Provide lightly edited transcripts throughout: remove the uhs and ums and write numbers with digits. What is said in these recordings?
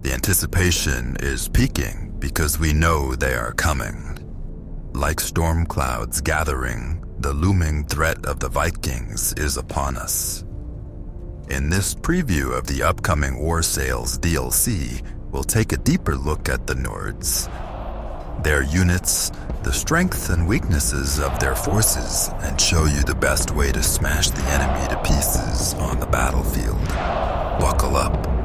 The anticipation is peaking because we know they are coming. Like storm clouds gathering, the looming threat of the Vikings is upon us. In this preview of the upcoming War Sales DLC, we'll take a deeper look at the Nords, their units, the strengths and weaknesses of their forces, and show you the best way to smash the enemy to pieces on the battlefield. Buckle up.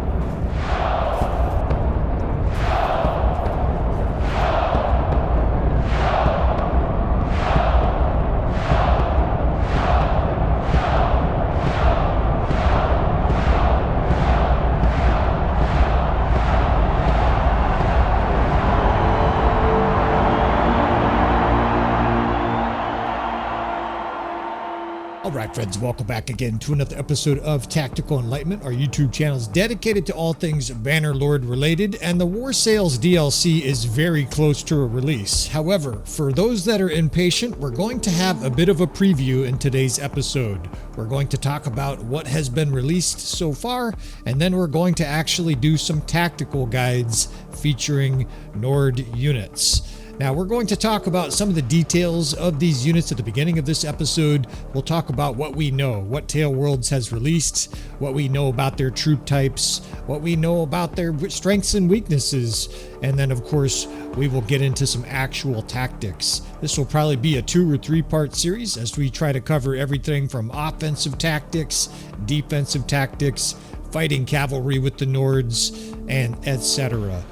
Alright friends, welcome back again to another episode of Tactical Enlightenment. Our YouTube channel is dedicated to all things Bannerlord related, and the War Sales DLC is very close to a release. However, for those that are impatient, we're going to have a bit of a preview in today's episode. We're going to talk about what has been released so far, and then we're going to actually do some tactical guides featuring Nord units. Now, we're going to talk about some of the details of these units at the beginning of this episode. We'll talk about what we know, what Tale Worlds has released, what we know about their troop types, what we know about their strengths and weaknesses, and then, of course, we will get into some actual tactics. This will probably be a 2 or 3 part series as we try to cover everything from offensive tactics, defensive tactics, fighting cavalry with the Nords, and etc.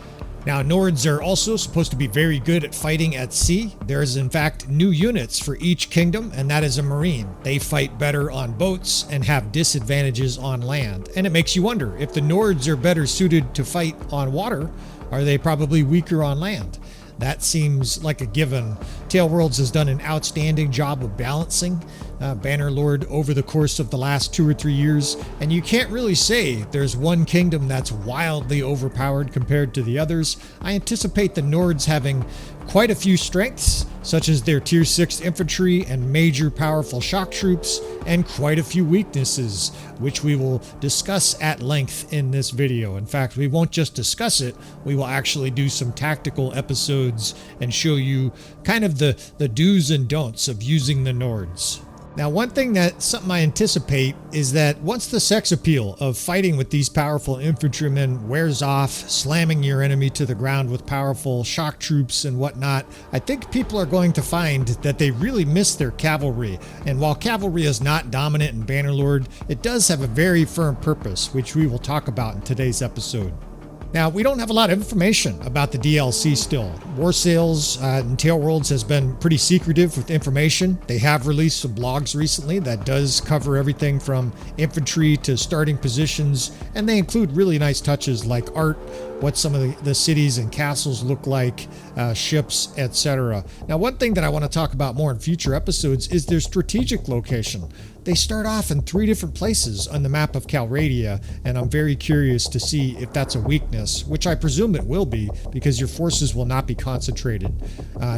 Now, Nords are also supposed to be very good at fighting at sea. There's in fact new units for each kingdom, and that is a marine. They fight better on boats and have disadvantages on land. And it makes you wonder, if the Nords are better suited to fight on water, are they probably weaker on land? That seems like a given. Tale Worlds has done an outstanding job of balancing Bannerlord over the course of the last 2 or 3 years, and you can't really say there's one kingdom that's wildly overpowered compared to the others. I anticipate the Nords having quite a few strengths, such as their tier 6 infantry and major powerful shock troops, and quite a few weaknesses, which we will discuss at length in this video. In fact, we won't just discuss it, we will actually do some tactical episodes and show you kind of the do's and don'ts of using the Nords. Now, one thing something I anticipate is that once the sex appeal of fighting with these powerful infantrymen wears off, slamming your enemy to the ground with powerful shock troops and whatnot, I think people are going to find that they really miss their cavalry. And while cavalry is not dominant in Bannerlord, it does have a very firm purpose, which we will talk about in today's episode. Now, we don't have a lot of information about the DLC still. War Sales and Tale Worlds has been pretty secretive with information. They have released some blogs recently that does cover everything from infantry to starting positions, and they include really nice touches like art, what some of the cities and castles look like, ships, etc. Now, one thing that I want to talk about more in future episodes is their strategic location. They start off in 3 different places on the map of Calradia, and I'm very curious to see if that's a weakness, which I presume it will be, because your forces will not be concentrated.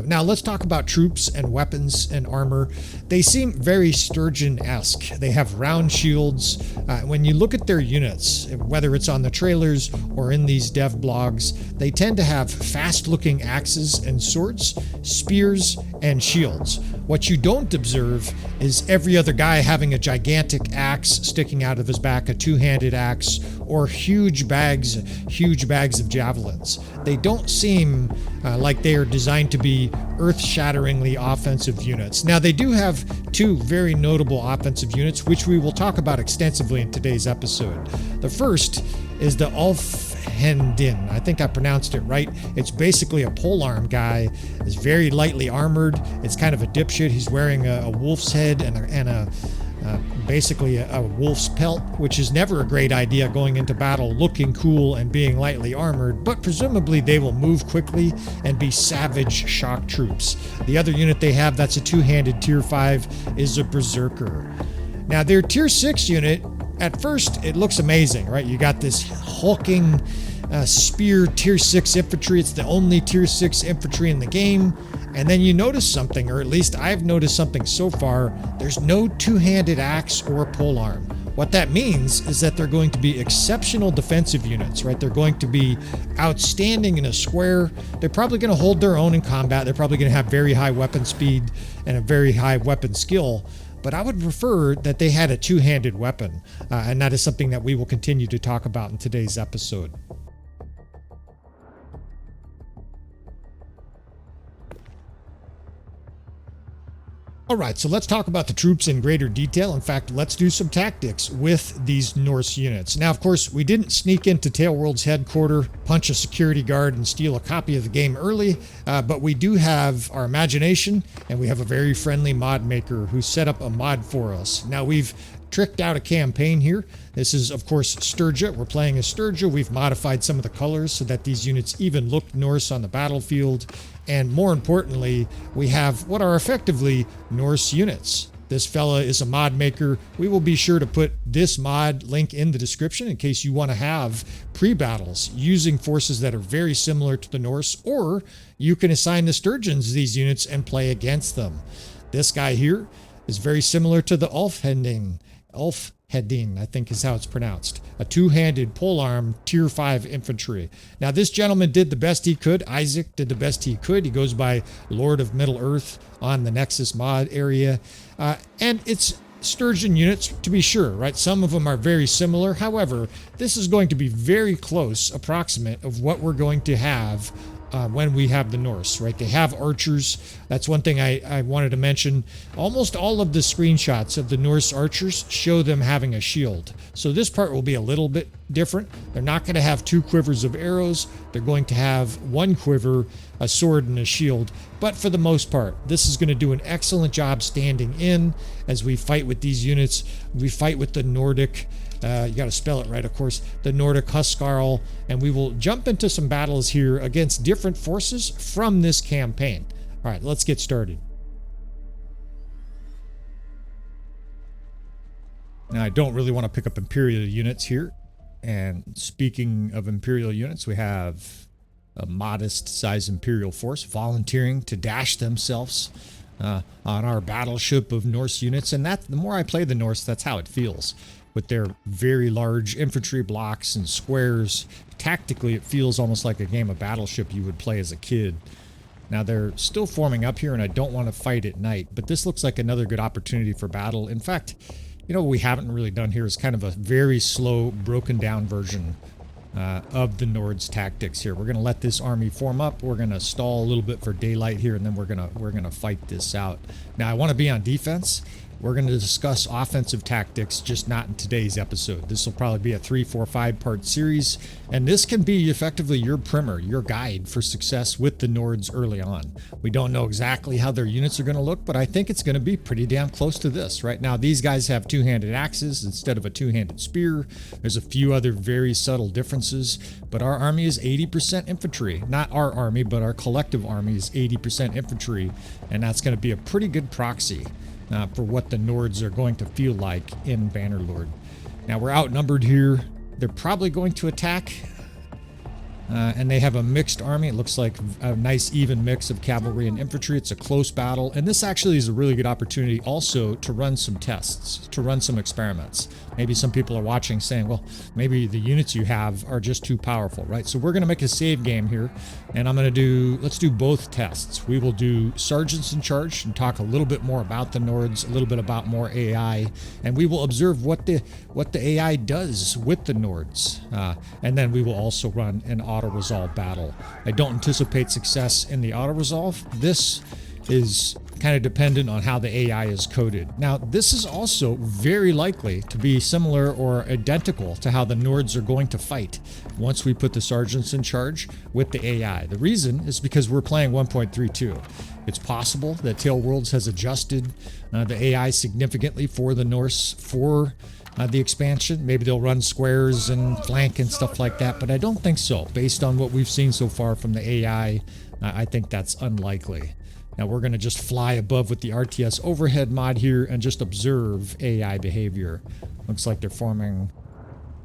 Now, let's talk about troops and weapons and armor. They seem very Sturgian-esque. They have round shields. When you look at their units, whether it's on the trailers or in these dev blogs, they tend to have fast-looking axes and swords, spears, and shields. What you don't observe is every other guy having a gigantic axe sticking out of his back, a 2-handed axe, or huge bags of javelins. They don't seem like they are designed to be earth-shatteringly offensive units. Now, they do have 2 very notable offensive units, which we will talk about extensively in today's episode. The first is the Ulfhendin. I think I pronounced it right. It's basically a polearm guy. It's very lightly armored. It's kind of a dipshit. He's wearing a wolf's head and basically a wolf's pelt, which is never a great idea going into battle looking cool and being lightly armored, but presumably they will move quickly and be savage shock troops. The other unit they have that's a 2-handed tier 5 is a berserker. Now, their tier 6 unit, at first it looks amazing, right? You got this hulking spear tier 6 infantry. It's the only tier 6 infantry in the game. And then you notice something, or at least I've noticed something so far. There's no 2-handed axe or polearm. What that means is that they're going to be exceptional defensive units, right? They're going to be outstanding in a square. They're probably going to hold their own in combat. They're probably going to have very high weapon speed and a very high weapon skill. But I would prefer that they had a two-handed weapon, and that is something that we will continue to talk about in today's episode. All right, so let's talk about the troops in greater detail. In fact, let's do some tactics with these Norse units. Now, of course, we didn't sneak into Tailworld's headquarters, punch a security guard, and steal a copy of the game early, but we do have our imagination, and we have a very friendly mod maker who set up a mod for us. Now, we've tricked out a campaign here. This is, of course, Sturgia. We're playing as Sturgia. We've modified some of the colors so that these units even look Norse on the battlefield. And more importantly, we have what are effectively Norse units. This fella is a mod maker. We will be sure to put this mod link in the description in case you want to have pre-battles using forces that are very similar to the Norse, or you can assign the Sturgians these units and play against them. This guy here is very similar to the Ulfheding, I think is how it's pronounced. A two-handed polearm tier 5 infantry. Now this gentleman did the best he could. Isaac did the best he could. He goes by Lord of Middle Earth on the Nexus mod area. And it's Sturgian units to be sure, right? Some of them are very similar. However, this is going to be very close approximate of what we're going to have when we have the Norse, right? They have archers. That's one thing I wanted to mention. Almost all of the screenshots of the Norse archers show them having a shield. So this part will be a little bit different. They're not going to have 2 quivers of arrows. They're going to have 1 quiver, a sword, and a shield. But for the most part, this is going to do an excellent job standing in as we fight with these units. We fight with the Nordic, you got to spell it right, of course, the Nordic Huskarl, and we will jump into some battles here against different forces from this campaign. All right, let's get started. Now, I don't really want to pick up Imperial units here. And speaking of Imperial units, we have a modest size Imperial force volunteering to dash themselves on our battleship of Norse units. And that, the more I play the Norse, that's how it feels. With their very large infantry blocks and squares, tactically it feels almost like a game of Battleship you would play as a kid. Now they're still forming up here and I don't want to fight at night, but this looks like another good opportunity for battle. In fact, you know what we haven't really done here is kind of a very slow, broken down version of the Nords tactics here. We're going to let this army form up. We're going to stall a little bit for daylight here, and then we're going to fight this out. Now I want to be on defense. We're going to discuss offensive tactics, just not in today's episode. This will probably be a 3, 4, 5-part series, and this can be effectively your primer, your guide for success with the Nords early on. We don't know exactly how their units are going to look, but I think it's going to be pretty damn close to this. Right now, these guys have two-handed axes instead of a two-handed spear. There's a few other very subtle differences, but our army is 80% infantry. Not our army, but our collective army is 80% infantry, and that's going to be a pretty good proxy for what the Nords are going to feel like in Bannerlord. Now we're outnumbered here. They're probably going to attack. And they have a mixed army. It looks like a nice even mix of cavalry and infantry. It's a close battle. And this actually is a really good opportunity also to run some tests, to run some experiments. Maybe some people are watching saying, well, maybe the units you have are just too powerful, right? So we're going to make a save game here. And I'm going to let's do both tests. We will do Sergeants in Charge and talk a little bit more about the Nords, a little bit about more AI. And we will observe what the AI does with the Nords. And then we will also run an auto-resolve battle. I don't anticipate success in the auto-resolve. This is kind of dependent on how the AI is coded. Now, this is also very likely to be similar or identical to how the Nords are going to fight once we put the Sergeants in Charge with the AI. The reason is because we're playing 1.32. It's possible that Tailworlds has adjusted the AI significantly for the Norse for the expansion. Maybe they'll run squares and flank and stuff like that, but I don't think so. Based on what we've seen so far from the AI, I think that's unlikely. Now we're going to just fly above with the RTS overhead mod here and just observe AI behavior. Looks like they're forming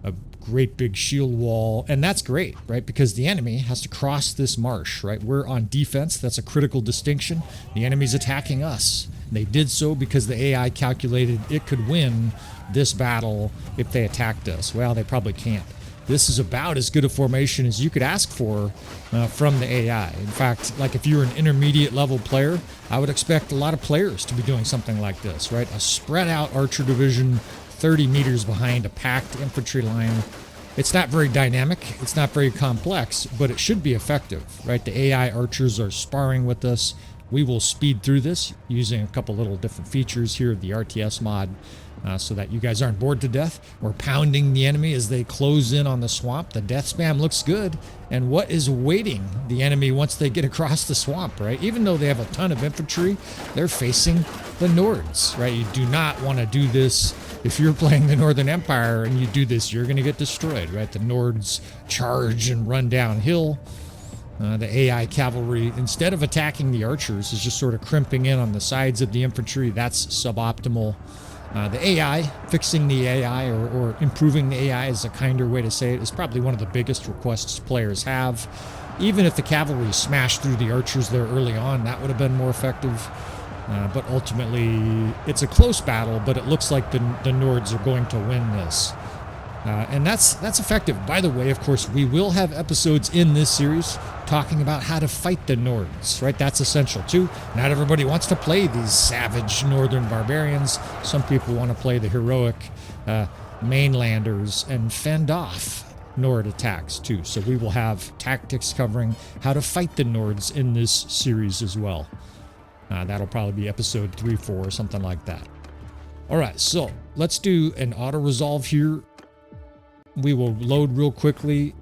a great big shield wall, and that's great, right? Because the enemy has to cross this marsh, right? We're on defense. That's a critical distinction. The enemy's attacking us, They did so because the AI calculated it could win this battle if they attacked us. Well, they probably can't. This is about as good a formation as you could ask for from the AI. In fact, like if you're an intermediate level player, I would expect a lot of players to be doing something like this, right? A spread out archer division 30 meters behind a packed infantry line. It's not very dynamic, it's not very complex, but it should be effective, right? The AI archers are sparring with us. We will speed through this using a couple little different features here of the RTS mod so that you guys aren't bored to death. We're pounding the enemy as they close in on the swamp. The death spam looks good. And what is awaiting the enemy once they get across the swamp, right? Even though they have a ton of infantry, they're facing the Nords, right? You do not want to do this. If you're playing the Northern Empire and you do this, you're going to get destroyed, right? The Nords charge and run downhill. The AI cavalry, instead of attacking the archers, is just sort of crimping in on the sides of the infantry. That's suboptimal. The AI, fixing the AI or improving the AI is a kinder way to say it, is probably one of the biggest requests players have. Even if the cavalry smashed through the archers there early on, that would have been more effective. But ultimately, it's a close battle, but it looks like the Nords are going to win this. And that's effective. By the way, of course, we will have episodes in this series talking about how to fight the Nords, right? That's essential too. Not everybody wants to play these savage northern barbarians. Some people want to play the heroic mainlanders and fend off Nord attacks too. So we will have tactics covering how to fight the Nords in this series as well. That'll probably be episode 3, 4, or something like that. All right, so let's do an auto resolve here. We will load real quickly.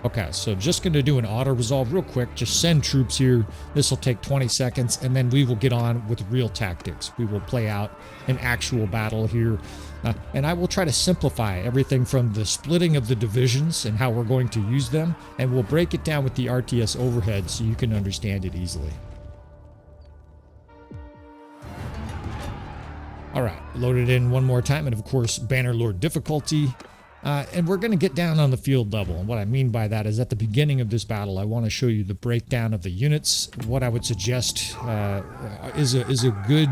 Okay, so just going to do an auto resolve real quick. Just send troops here. This will take 20 seconds, and then we will get on with real tactics. We will play out an actual battle here. And I will try to simplify everything from the splitting of the divisions and how we're going to use them, and we'll break it down with the RTS overhead so you can understand it easily. All right, load it in one more time, and of course, Bannerlord difficulty. And we're going to get down on the field level. And what I mean by that is at the beginning of this battle, I want to show you the breakdown of the units. What I would suggest is a good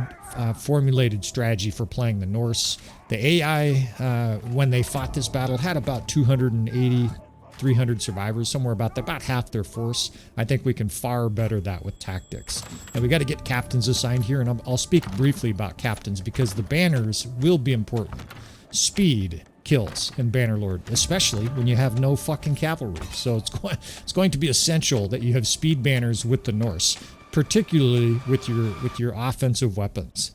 formulated strategy for playing the Norse. The AI, when they fought this battle, had about 280, 300 survivors, somewhere about half their force. I think we can far better that with tactics. And we got to get captains assigned here, and I'll speak briefly about captains because the banners will be important. Speed kills in Bannerlord, especially when you have no fucking cavalry. So it's going to be essential that you have speed banners with the Norse, particularly with your offensive weapons.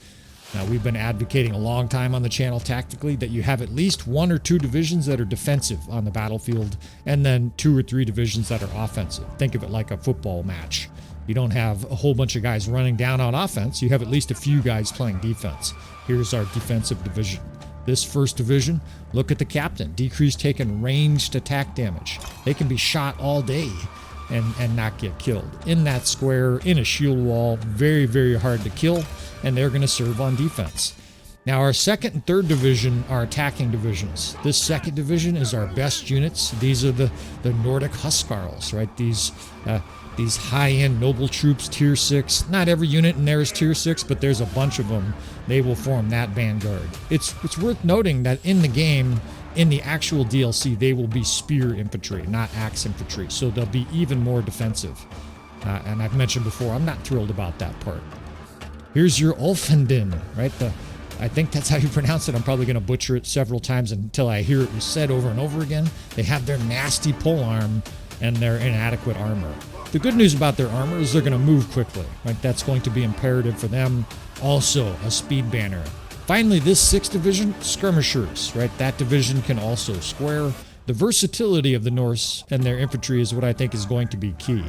Now, we've been advocating a long time on the channel tactically that you have at least 1 or 2 divisions that are defensive on the battlefield, and then 2 or 3 divisions that are offensive. Think of it like a football match. You don't have a whole bunch of guys running down on offense. You have at least a few guys playing defense. Here's our defensive division. This first division, look at the captain. Decreased taken ranged attack damage. They can be shot all day and not get killed. In that square, in a shield wall, very, very hard to kill, and they're going to serve on defense. Now, our second and third division are attacking divisions. This second division is our best units. These are the Nordic Huskarls, right? These high-end noble troops, tier 6. Not every unit in there is tier 6, but there's a bunch of them. They will form that vanguard. It's worth noting that in the game, in the actual DLC, they will be spear infantry, not axe infantry, so they'll be even more defensive. And I've mentioned before, I'm not thrilled about that part. Here's your Ulfenden, right? I think that's how you pronounce it. I'm probably going to butcher it several times until I hear it said over and over again. They have their nasty polearm and their inadequate armor. The good news about their armor is they're going to move quickly, right? That's going to be imperative for them. Also, a speed banner. Finally, this 6th division, skirmishers, right? That division can also square. The versatility of the Norse and their infantry is what I think is going to be key.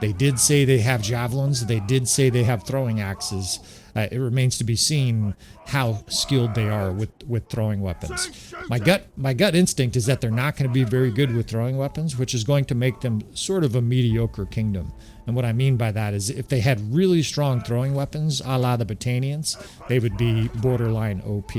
They did say they have javelins. They did say they have throwing axes. It remains to be seen how skilled they are with throwing weapons. My gut instinct is that they're not going to be very good with throwing weapons, which is going to make them sort of a mediocre kingdom. And what I mean by that is if they had really strong throwing weapons, a la the Battanians, they would be borderline OP.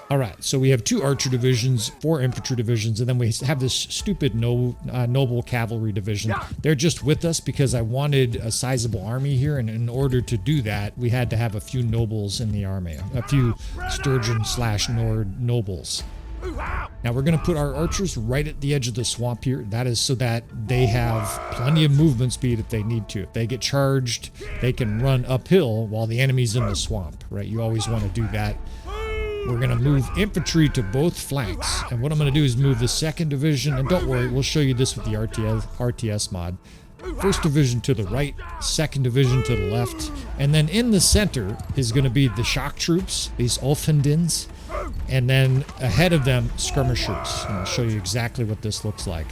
All right, so we have 2 archer divisions, 4 infantry divisions, and then we have this stupid noble cavalry division. They're just with us because I wanted a sizable army here, and in order to do that, we had to have a few nobles in the army, a few Sturgeon/Nord nobles. Now we're going to put our archers right at the edge of the swamp here. That is so that they have plenty of movement speed if they need to. If they get charged, they can run uphill while the enemy's in the swamp, right? You always want to do that. We're going to move infantry to both flanks. And what I'm going to do is move the 2nd division. And don't worry, we'll show you this with the RTS mod. 1st division to the right, 2nd division to the left. And then in the center is going to be the shock troops, these Ulfhedins. And then ahead of them, skirmishers. And I'll show you exactly what this looks like.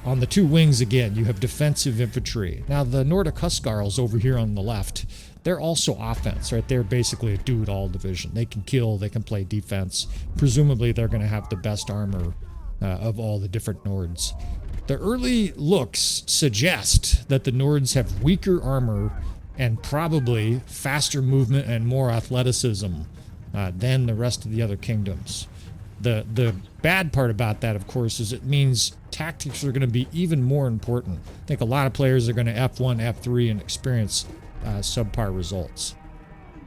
On the 2 wings, again, you have defensive infantry. Now, the Nordic Huskarls over here on the left, they're also offense, right? They're basically a do-it-all division. They can kill, they can play defense. Presumably, they're going to have the best armor of all the different Nords. The early looks suggest that the Nords have weaker armor and probably faster movement and more athleticism than the rest of the other kingdoms. The bad part about that, of course, is it means tactics are going to be even more important. I think a lot of players are going to F1, F3 and experience subpar results.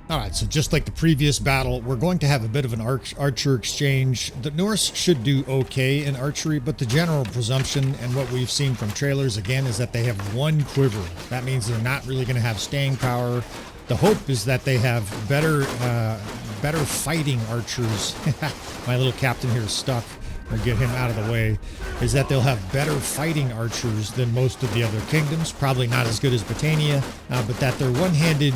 All right, so just like the previous battle, we're going to have a bit of an archer exchange. The Norse should do okay in archery, but the general presumption and what we've seen from trailers, again, is that they have 1 quiver. That means they're not really going to have staying power. The hope is that they have better fighting archers. My little captain here is stuck. Or get him out of the way, is that they'll have better fighting archers than most of the other kingdoms. Probably not as good as Britannia, but that their one-handed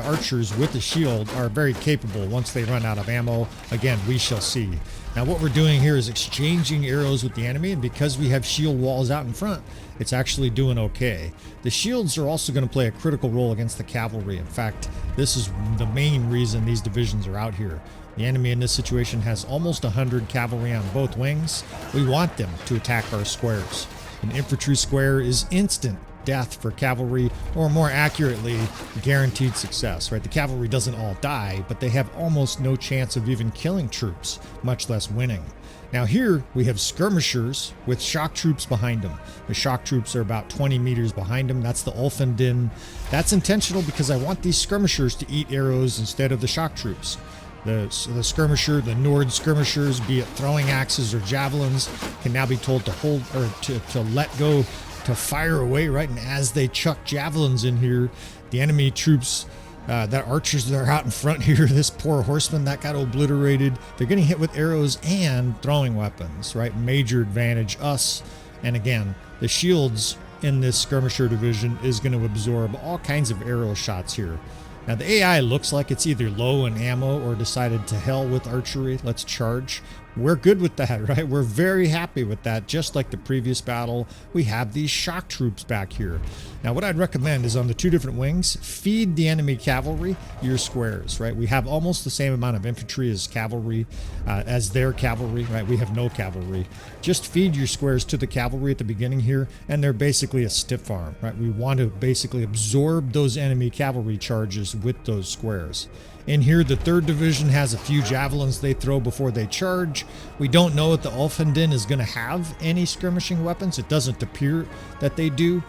archers with the shield are very capable once they run out of ammo. Again, we shall see. Now what we're doing here is exchanging arrows with the enemy, and because we have shield walls out in front, it's actually doing okay. The shields are also going to play a critical role against the cavalry. In fact, this is the main reason these divisions are out here. The enemy in this situation has almost 100 cavalry on both wings. We want them to attack our squares. An infantry square is instant death for cavalry, or more accurately, guaranteed success, right? The cavalry doesn't all die, but they have almost no chance of even killing troops, much less winning. Now here we have skirmishers with shock troops behind them. The shock troops are about 20 meters behind them. That's the Ulfhedin. That's intentional because I want these skirmishers to eat arrows instead of the shock troops. The skirmisher, the Nord skirmishers, be it throwing axes or javelins, can now be told to hold or to let go, to fire away, right? And as they chuck javelins in here, the enemy troops, that archers that are out in front here, this poor horseman that got obliterated, they're getting hit with arrows and throwing weapons, right? Major advantage us. And again, the shields in this skirmisher division is going to absorb all kinds of arrow shots here. Now the AI looks like it's either low in ammo or decided to hell with archery. Let's charge. We're good with that, right? We're very happy with that. Just like the previous battle, we have these shock troops back here. Now what I'd recommend is on the 2 different wings, feed the enemy cavalry your squares, right? We have almost the same amount of infantry as cavalry, as their cavalry, right? We have no cavalry. Just feed your squares to the cavalry at the beginning here, and they're basically a stiff arm, right? We want to basically absorb those enemy cavalry charges with those squares. In here, the 3rd Division has a few javelins they throw before they charge. We don't know if the Ulfhedin is going to have any skirmishing weapons. It doesn't appear that they do.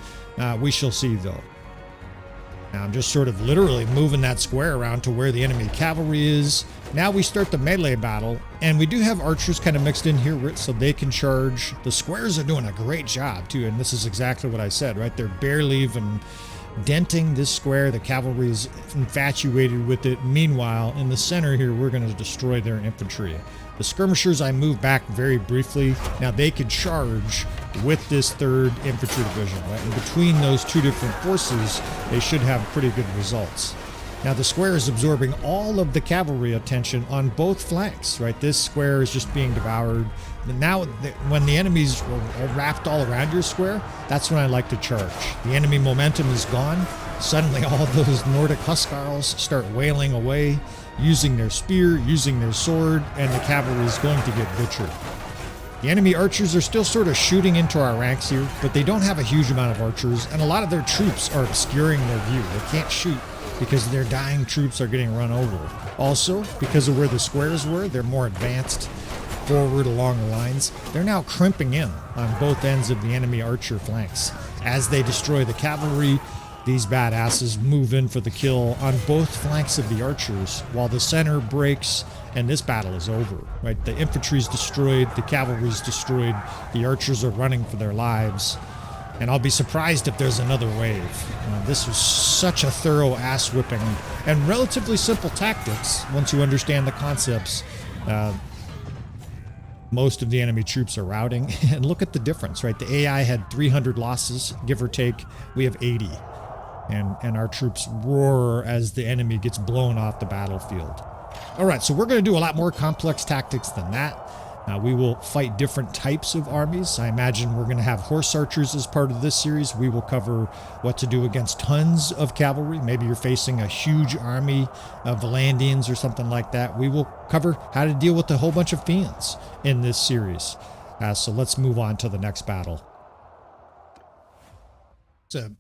We shall see, though. Now, I'm just sort of literally moving that square around to where the enemy cavalry is. Now we start the melee battle, and we do have archers kind of mixed in here so they can charge. The squares are doing a great job, too, and this is exactly what I said, right? They're barely even denting this square. The cavalry is infatuated with it. Meanwhile, in the center here, we're going to destroy their infantry. The skirmishers I move back very briefly. Now they could charge with this 3rd Infantry Division, right? And between those 2 different forces, they should have pretty good results. Now the square is absorbing all of the cavalry attention on both flanks, right? This square is just being devoured. And now, when the enemies are wrapped all around your square, that's when I like to charge. The enemy momentum is gone. Suddenly all those Nordic Huskarls start wailing away, using their spear, using their sword, and the cavalry is going to get butchered. The enemy archers are still sort of shooting into our ranks here, but they don't have a huge amount of archers, and a lot of their troops are obscuring their view. They can't shoot because their dying troops are getting run over. Also, because of where the squares were, they're more advanced forward along the lines. They're now crimping in on both ends of the enemy archer flanks. As they destroy the cavalry, these badasses move in for the kill on both flanks of the archers, while the center breaks and this battle is over, right? The infantry's destroyed, the cavalry's destroyed, the archers are running for their lives, and I'll be surprised if there's another wave. This was such a thorough ass whipping and relatively simple tactics once you understand the concepts. Most of the enemy troops are routing, and look at the difference, right? The AI had 300 losses, give or take. We have 80. And our troops roar as the enemy gets blown off the battlefield. All right, so we're going to do a lot more complex tactics than that. We will fight different types of armies. I imagine we're going to have horse archers as part of this series. We will cover what to do against tons of cavalry. Maybe you're facing a huge army of Valandians or something like that. We will cover how to deal with a whole bunch of fiends in this series. So let's move on to the next battle. So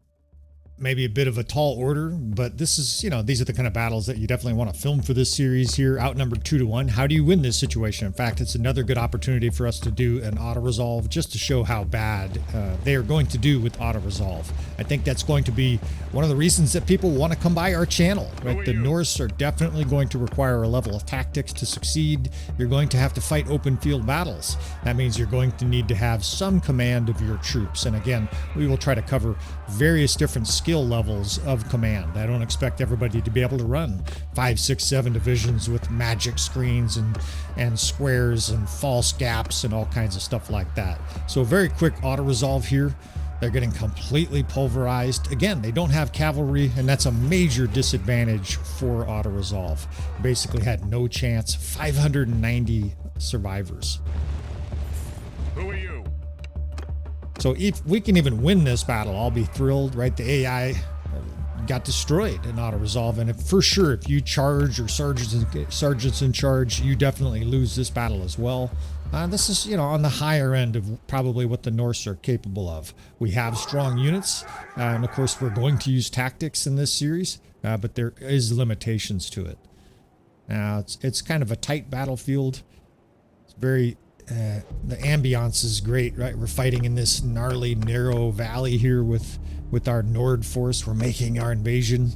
maybe a bit of a tall order, but this is, these are the kind of battles that you definitely want to film for this series here. Outnumbered 2-1. How do you win this situation? In fact, it's another good opportunity for us to do an auto-resolve just to show how bad they are going to do with auto-resolve. I think that's going to be one of the reasons that people want to come by our channel, right? The Norse are definitely going to require a level of tactics to succeed. You're going to have to fight open field battles. That means you're going to need to have some command of your troops. And again, we will try to cover various different skill levels of command. I don't expect everybody to be able to run 5, 6, 7 divisions with magic screens and squares and false gaps and all kinds of stuff like that. So a very quick auto resolve here. They're getting completely pulverized. Again, they don't have cavalry, and that's a major disadvantage for auto resolve. Basically had no chance. 590 survivors. Who are you? So if we can even win this battle, I'll be thrilled, right? The AI got destroyed in auto-resolve, and for sure, if you charge or sergeants in charge, you definitely lose this battle as well. This is, on the higher end of probably what the Norse are capable of. We have strong units, and of course, we're going to use tactics in this series, but there is limitations to it. Now, it's kind of a tight battlefield. It's very... the ambiance is great, right? We're fighting in this gnarly, narrow valley here with our Nord force. We're making our invasion,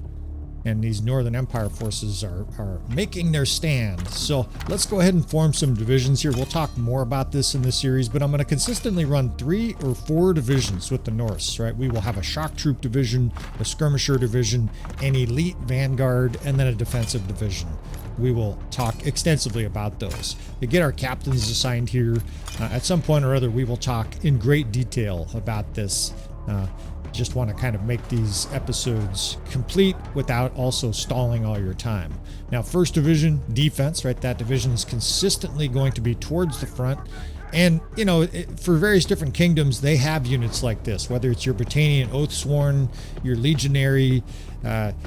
and these Northern Empire forces are making their stand. So let's go ahead and form some divisions here. We'll talk more about this in this series, but I'm going to consistently run 3 or 4 divisions with the Norse, right? We will have a shock troop division, a skirmisher division, an elite vanguard, and then a defensive division. We will talk extensively about those. To get our captains assigned here, at some point or other, we will talk in great detail about this. Just want to kind of make these episodes complete without also stalling all your time. Now, first division, defense, right? That division is consistently going to be towards the front. And, for various different kingdoms, they have units like this, whether it's your Britannian Oathsworn, your Legionary,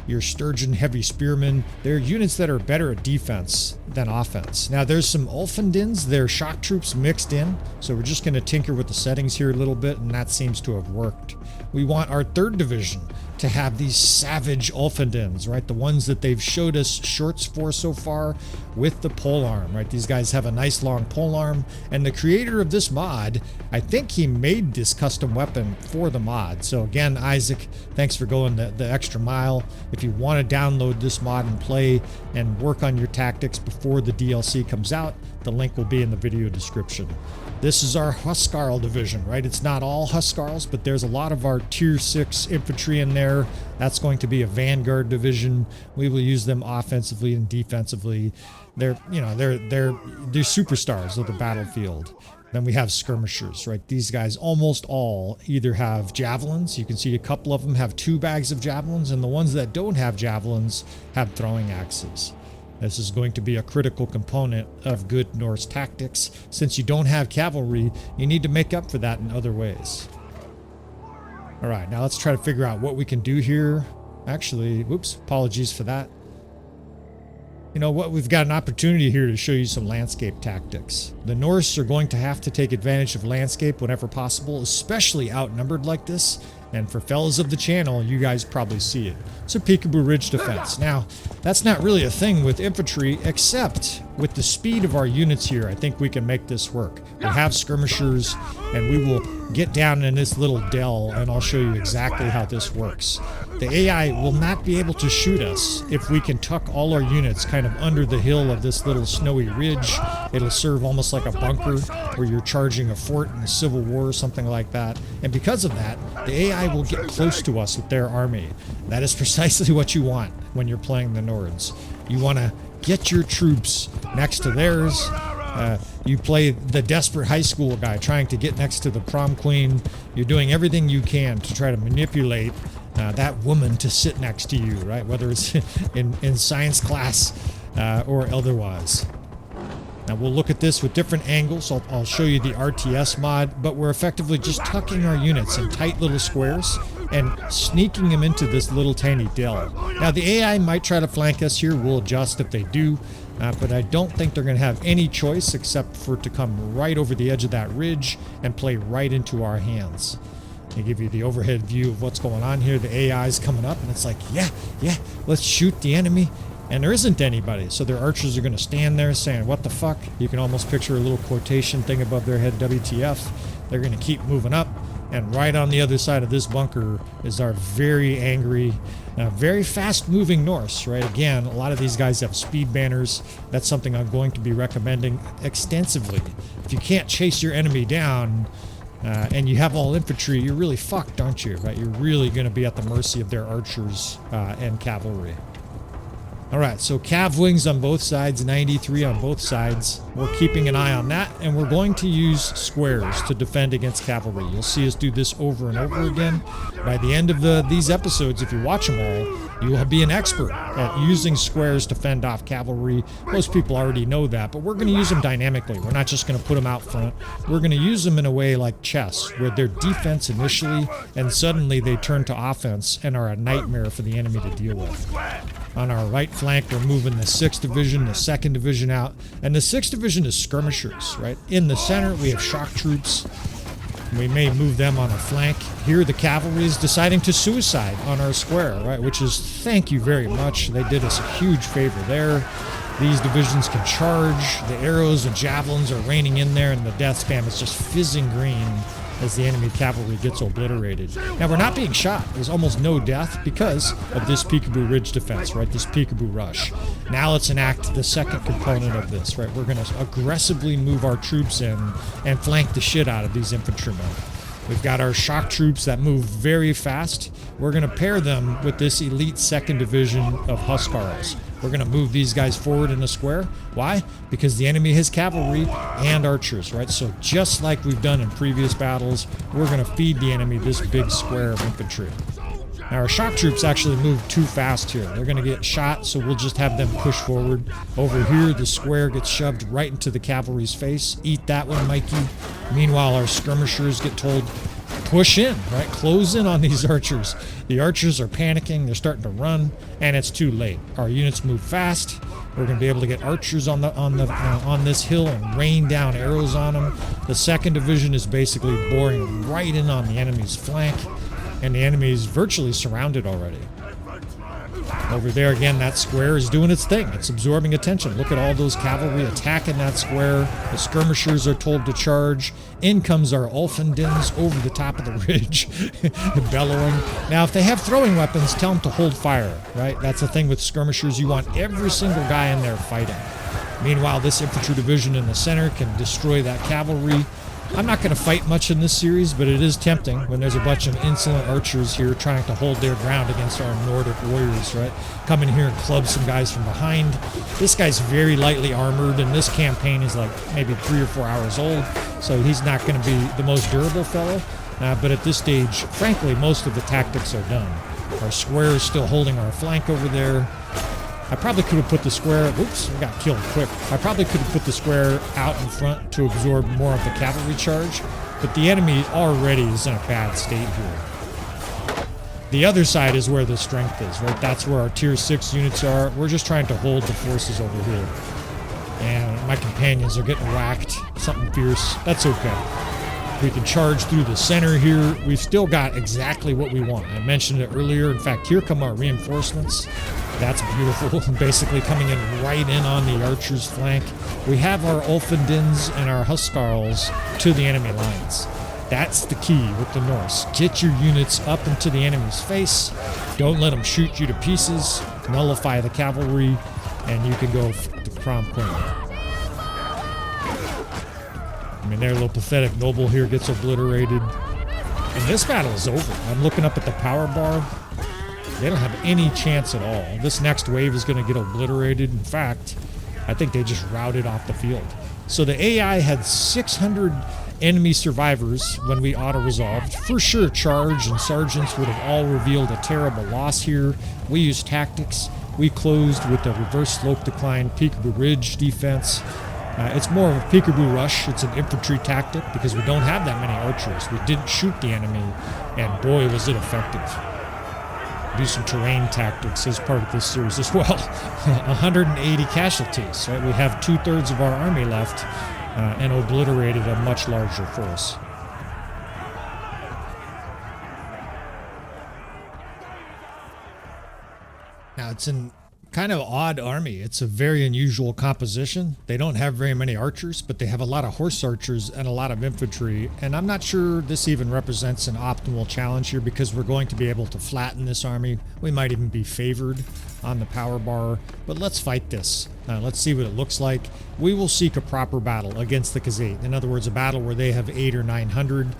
your Sturgeon Heavy Spearmen. They're units that are better at defense than offense. Now, there's some Ulfandins, they're shock troops mixed in, so we're just going to tinker with the settings here a little bit, and that seems to have worked. We want our third division to have these savage Ulfandins, right? The ones that they've showed us shorts for so far with the polearm, right? These guys have a nice long polearm, and the creator of this mod, I think he made this custom weapon for the mod. So again, Isaac, thanks for going the extra mile. If you want to download this mod and play and work on your tactics before the DLC comes out, the link will be in the video description. This is our Huskarl division, right? It's not all Huskarls, but there's a lot of our tier 6 infantry in there. That's going to be a vanguard division. We will use them offensively and defensively. They're superstars of the battlefield. Then we have skirmishers, right? These guys almost all either have javelins. You can see a couple of them have 2 bags of javelins, and the ones that don't have javelins have throwing axes. This is going to be a critical component of good Norse tactics. Since you don't have cavalry, you need to make up for that in other ways. All right, now let's try to figure out what we can do here. Actually, whoops, apologies for that. You know what, we've got an opportunity here to show you some landscape tactics. The Norse are going to have to take advantage of landscape whenever possible, especially outnumbered like this. And for fellas of the channel, you guys probably see it. It's a Peekaboo Ridge defense. Now, that's not really a thing with infantry, except with the speed of our units here, I think we can make this work. We have skirmishers, and we will get down in this little dell, and I'll show you exactly how this works. The AI will not be able to shoot us if we can tuck all our units kind of under the hill of this little snowy ridge. It'll serve almost like a bunker where you're charging a fort in the Civil War or something like that. And because of that, the AI will get close to us with their army. That is precisely what you want when you're playing the Nords. You want to get your troops next to theirs. You play the desperate high school guy trying to get next to the prom queen. You're doing everything you can to try to manipulate that woman to sit next to you, right? Whether it's in science class or otherwise. Now we'll look at this with different angles. I'll show you the RTS mod, but we're effectively just tucking our units in tight little squares and sneaking them into this little tiny dell. Now the AI might try to flank us here. We'll adjust if they do, but I don't think they're going to have any choice except for to come right over the edge of that ridge and play right into our hands. They give you the overhead view of what's going on here. The AI is coming up, and it's like, yeah, let's shoot the enemy. And there isn't anybody, so their archers are going to stand there saying, what the fuck? You can almost picture a little quotation thing above their head, WTF. They're going to keep moving up, and right on the other side of this bunker is our very angry, very fast-moving Norse, right? Again, a lot of these guys have speed banners. That's something I'm going to be recommending extensively. If you can't chase your enemy down, and you have all infantry, you're really fucked, aren't you? Right? You're really going to be at the mercy of their archers and cavalry. All right, so cav wings on both sides, 93 on both sides. We're keeping an eye on that, and we're going to use squares to defend against cavalry. You'll see us do this over and over again. By the end of these episodes, if you watch them all, you will be an expert at using squares to fend off cavalry. Most people already know that, but we're going to use them dynamically. We're not just going to put them out front. We're going to use them in a way like chess, where they're defense initially, and suddenly they turn to offense and are a nightmare for the enemy to deal with. On our right flank, we're moving the 6th Division, the 2nd Division out, and the 6th Division is skirmishers, right? In the center, we have shock troops. We may move them on a flank. Here, the cavalry is deciding to suicide on our square, right? Which is, thank you very much. They did us a huge favor there. These divisions can charge. The arrows and javelins are raining in there, and the death spam is just fizzing green as the enemy cavalry gets obliterated. Now, we're not being shot. There's almost no death because of this Peekaboo Ridge defense, right? This Peekaboo rush. Now let's enact the second component of this, right? We're going to aggressively move our troops in and flank the shit out of these infantrymen. We've got our shock troops that move very fast. We're going to pair them with this elite 2nd Division of Huskarls. We're going to move these guys forward in a square. Why? Because the enemy has cavalry and archers, right? So just like we've done in previous battles, we're going to feed the enemy this big square of infantry. Now our shock troops actually move too fast here. They're going to get shot, so we'll just have them push forward. Over here, the square gets shoved right into the cavalry's face. Eat that one, Mikey. Meanwhile, our skirmishers get told, push in, right? Close in on these archers. The archers are panicking. They're starting to run, and it's too late. Our units move fast. We're going to be able to get archers on this hill and rain down arrows on them. The 2nd Division is basically boring right in on the enemy's flank, and the enemy is virtually surrounded already. Over there again, that square is doing its thing. It's absorbing attention. Look at all those cavalry attacking that square. The skirmishers are told to charge. In comes our Ulfendins over the top of the ridge, bellowing. Now, if they have throwing weapons, tell them to hold fire, right? That's the thing with skirmishers. You want every single guy in there fighting. Meanwhile, this infantry division in the center can destroy that cavalry. I'm not going to fight much in this series, but it is tempting when there's a bunch of insolent archers here trying to hold their ground against our Nordic warriors, right? Come in here and club some guys from behind. This guy's very lightly armored, and this campaign is like maybe 3 or 4 hours old, so he's not going to be the most durable fellow. But at this stage, frankly, most of the tactics are done. Our square is still holding our flank over there. I probably could have put the square, oops, I got killed quick. I probably could have put the square out in front to absorb more of the cavalry charge, but the enemy already is in a bad state here. The other side is where the strength is, right? That's where our tier 6 units are. We're just trying to hold the forces over here. And my companions are getting whacked, something fierce. That's okay. We can charge through the center here. We've still got exactly what we want. I mentioned it earlier. In fact, here come our reinforcements. That's beautiful. Basically coming in right in on the archer's flank. We have our Ulfindins and our Huskarls to the enemy lines. That's the key with the Norse. Get your units up into the enemy's face. Don't let them shoot you to pieces. Nullify the cavalry, and you can go to prom queen. I mean, their little pathetic noble here gets obliterated. And this battle is over. I'm looking up at the power bar. They don't have any chance at all. This next wave is going to get obliterated. In fact, I think they just routed off the field. So the AI had 600 enemy survivors when we auto-resolved. For sure, Charge and Sergeants would have all revealed a terrible loss here. We used tactics. We closed with a reverse slope decline Peekaboo Ridge defense. It's more of a Peekaboo rush. It's an infantry tactic because we don't have that many archers. We didn't shoot the enemy, and boy, was it effective. Do some terrain tactics as part of this series as well. 180 casualties, right? We have 2/3 of our army left and obliterated a much larger force. Now, it's an kind of odd army. It's a very unusual composition. They don't have very many archers, but they have a lot of horse archers and a lot of infantry. And I'm not sure this even represents an optimal challenge here because we're going to be able to flatten this army. We might even be favored on the power bar, but let's fight this. Let's see what it looks like. We will seek a proper battle against the Khazate. In other words, a battle where they have 800 or 900.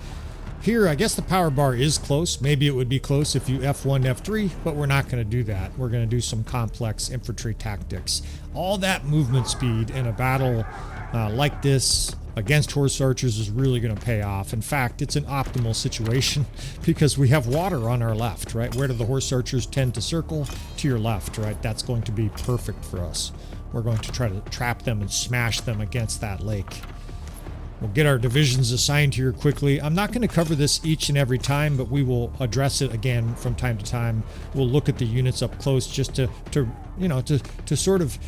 Here, I guess the power bar is close. Maybe it would be close if you F1, F3, but we're not going to do that. We're going to do some complex infantry tactics. All that movement speed in a battle like this against horse archers is really going to pay off. In fact, it's an optimal situation because we have water on our left, right? Where do the horse archers tend to circle? To your left, right? That's going to be perfect for us. We're going to try to trap them and smash them against that lake. We'll get our divisions assigned here quickly. I'm not going to cover this each and every time, but we will address it again from time to time. We'll look at the units up close just to sort of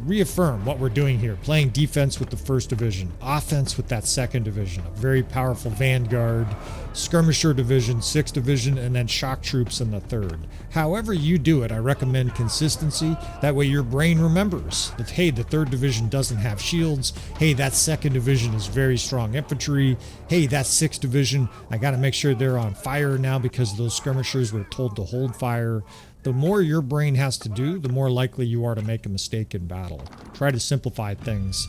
reaffirm what we're doing here. Playing defense with the 1st Division, offense with that 2nd Division, a very powerful vanguard, skirmisher division, 6th Division, and then shock troops in the 3rd. However you do it, I recommend consistency. That way your brain remembers that, hey, the 3rd Division doesn't have shields. Hey, that 2nd Division is very strong infantry. Hey, that 6th Division, I got to make sure they're on fire now because those skirmishers were told to hold fire. The more your brain has to do, the more likely you are to make a mistake in battle. Try to simplify things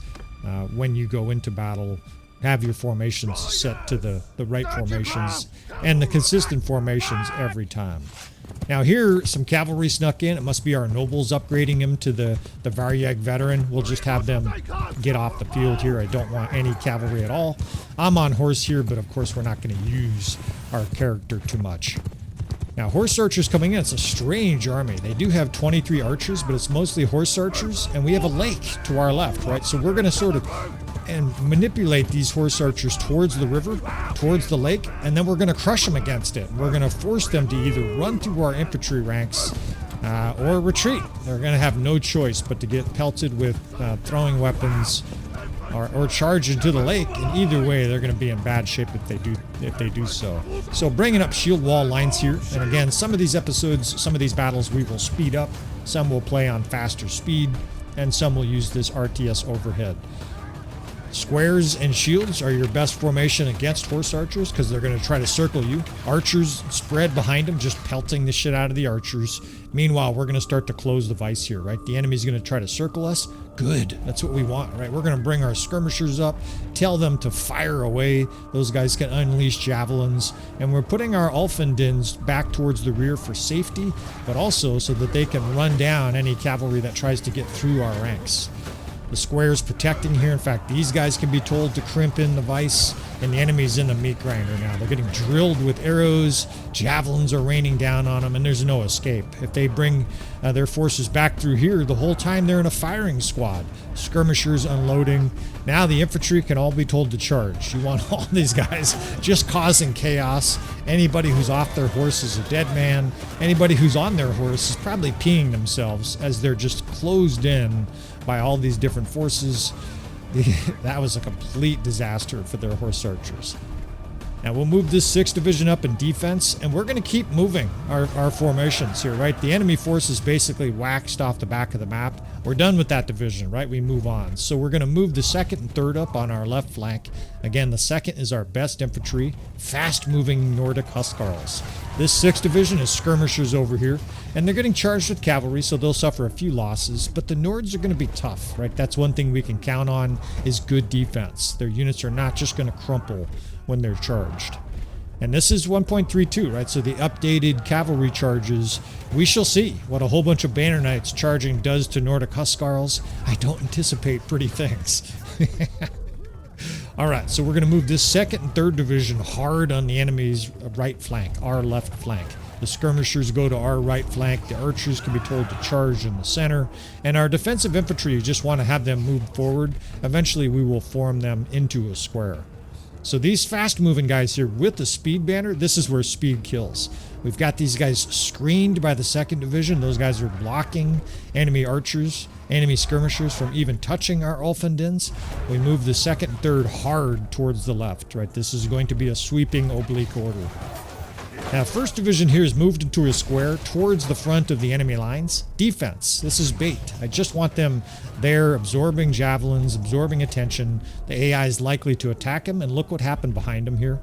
when you go into battle. Have your formations set to the right formations and the consistent formations every time. Now here, some cavalry snuck in. It must be our nobles upgrading him to the Varyag veteran. We'll just have them get off the field here. I don't want any cavalry at all. I'm on horse here, but of course we're not going to use our character too much. Now, horse archers coming in. It's a strange army. They do have 23 archers, but it's mostly horse archers, and we have a lake to our left, right? So we're going to sort of manipulate these horse archers towards the river, towards the lake, and then we're going to crush them against it. We're going to force them to either run through our infantry ranks or retreat. They're going to have no choice but to get pelted with throwing weapons or charge into the lake, and either way they're going to be in bad shape if they do so. So bringing up shield wall lines here, and again, some of these episodes, some of these battles we will speed up, some will play on faster speed, and some will use this RTS overhead. Squares and shields are your best formation against horse archers because they're going to try to circle you. Archers spread behind them, just pelting the shit out of the archers. Meanwhile, we're going to start to close the vice here, right? The enemy's going to try to circle us. Good. That's what we want, right? We're going to bring our skirmishers up, tell them to fire away. Those guys can unleash javelins. And we're putting our Ulfindins back towards the rear for safety, but also so that they can run down any cavalry that tries to get through our ranks. The squares protecting here. In fact, these guys can be told to crimp in the vice, and the enemy's in the meat grinder now. They're getting drilled with arrows, javelins are raining down on them, and there's no escape. If they bring their forces back through here, the whole time they're in a firing squad. Skirmishers unloading. Now the infantry can all be told to charge. You want all these guys just causing chaos. Anybody who's off their horse is a dead man. Anybody who's on their horse is probably peeing themselves as they're just closed in by all these different forces. That was a complete disaster for their horse archers. Now we'll move this 6th Division up in defense, and we're going to keep moving our formations here, right? The enemy force is basically waxed off the back of the map. We're done with that division, right? We move on. So we're going to move the 2nd and 3rd up on our left flank. Again, the 2nd is our best infantry, fast-moving Nordic Huskarls. This 6th Division is skirmishers over here, and they're getting charged with cavalry, so they'll suffer a few losses, but the Nords are going to be tough, right? That's one thing we can count on is good defense. Their units are not just going to crumple when they're charged. And this is 1.32, right? So the updated cavalry charges, we shall see what a whole bunch of Banner Knights charging does to Nordic Huskarls. I don't anticipate pretty things. All right, so we're going to move this 2nd and 3rd Division hard on the enemy's right flank, our left flank. The skirmishers go to our right flank. The archers can be told to charge in the center. And our defensive infantry, you just want to have them move forward. Eventually, we will form them into a square. So these fast-moving guys here with the speed banner, this is where speed kills. We've got these guys screened by the 2nd Division. Those guys are blocking enemy archers, enemy skirmishers from even touching our Ulfendens. We move the 2nd and 3rd hard towards the left, right? This is going to be a sweeping oblique order. Now, 1st Division here is moved into a square towards the front of the enemy lines. Defense. This is bait. I just want them there absorbing javelins, absorbing attention. The AI is likely to attack him, and look what happened behind him here.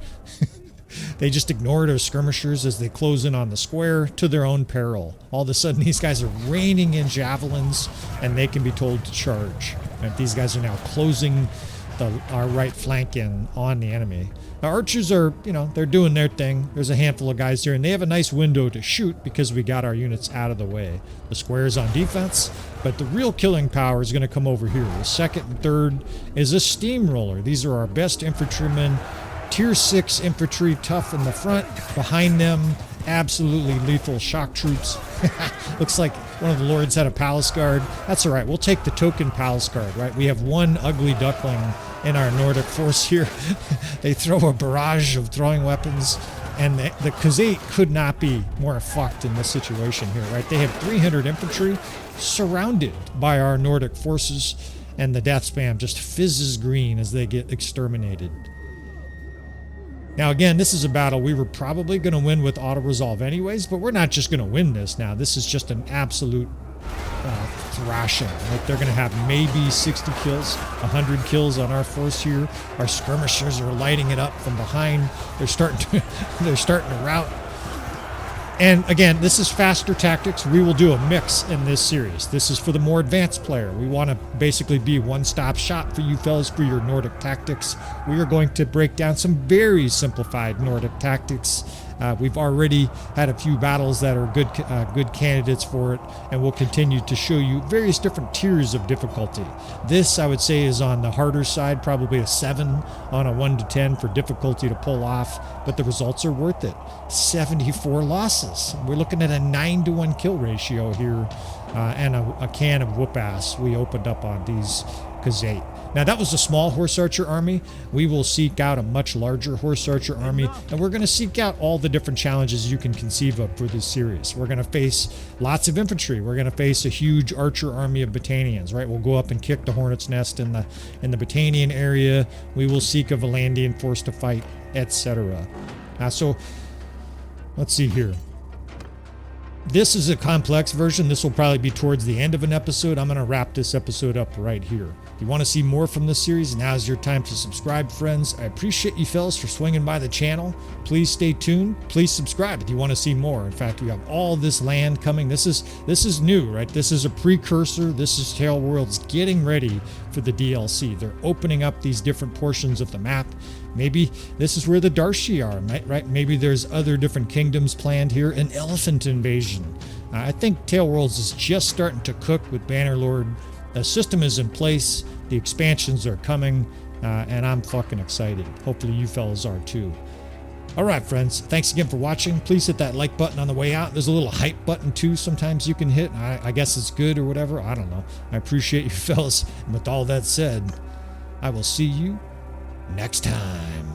They just ignored our skirmishers as they close in on the square to their own peril. All of a sudden, these guys are raining in javelins, and they can be told to charge. Right? These guys are now closing our right flank in on the enemy. Now, archers are, they're doing their thing. There's a handful of guys here, and they have a nice window to shoot because we got our units out of the way. The square is on defense, but the real killing power is going to come over here. The 2nd and 3rd is a steamroller. These are our best infantrymen. Tier 6 infantry, tough in the front. Behind them, absolutely lethal shock troops. Looks like one of the lords had a palace guard. That's all right. We'll take the token palace guard, right? We have one ugly duckling in our Nordic force here. They throw a barrage of throwing weapons, and the Khazate could not be more fucked in this situation here, right? They have 300 infantry surrounded by our Nordic forces, and the death spam just fizzes green as they get exterminated. Now, again, this is a battle we were probably going to win with auto-resolve anyways, but we're not just going to win this now. This is just an absolute thrashing. Right? They're going to have maybe 60 kills, 100 kills on our force here. Our skirmishers are lighting it up from behind. They're starting to rout. And again, this is faster tactics. We will do a mix in this series. This is for the more advanced player. We want to basically be one-stop shop for you fellas for your Nordic tactics. We are going to break down some very simplified Nordic tactics. We've already had a few battles that are good candidates for it, and we'll continue to show you various different tiers of difficulty. This, I would say, is on the harder side, probably a 7 on a 1 to 10 for difficulty to pull off, but the results are worth it. 74 losses. We're looking at a 9-to-1 kill ratio here, and a can of whoop ass we opened up on these Khazate. Now, that was a small horse archer army. We will seek out a much larger horse archer army, and we're going to seek out all the different challenges you can conceive of for this series. We're going to face lots of infantry. We're going to face a huge archer army of Battanians, right? We'll go up and kick the hornet's nest in the Battanian area. We will seek a Valandian force to fight, etc. So, let's see here. This is a complex version. This will probably be towards the end of an episode. I'm going to wrap this episode up right here. If you want to see more from this series, now's your time to subscribe, friends. I appreciate you fellas for swinging by the channel. Please stay tuned. Please subscribe if you want to see more. In fact, we have all this land coming. This is new, right? This is a precursor. This is Tale Worlds getting ready for the DLC. They're opening up these different portions of the map. Maybe this is where the Darshi are, right? Maybe there's other different kingdoms planned here. An elephant invasion. I think Tale Worlds is just starting to cook with Bannerlord. The system is in place. The expansions are coming, and I'm fucking excited. Hopefully you fellas are too. All right, friends. Thanks again for watching. Please hit that like button on the way out. There's a little hype button too sometimes you can hit. I guess it's good or whatever. I don't know. I appreciate you fellas. And with all that said, I will see you next time.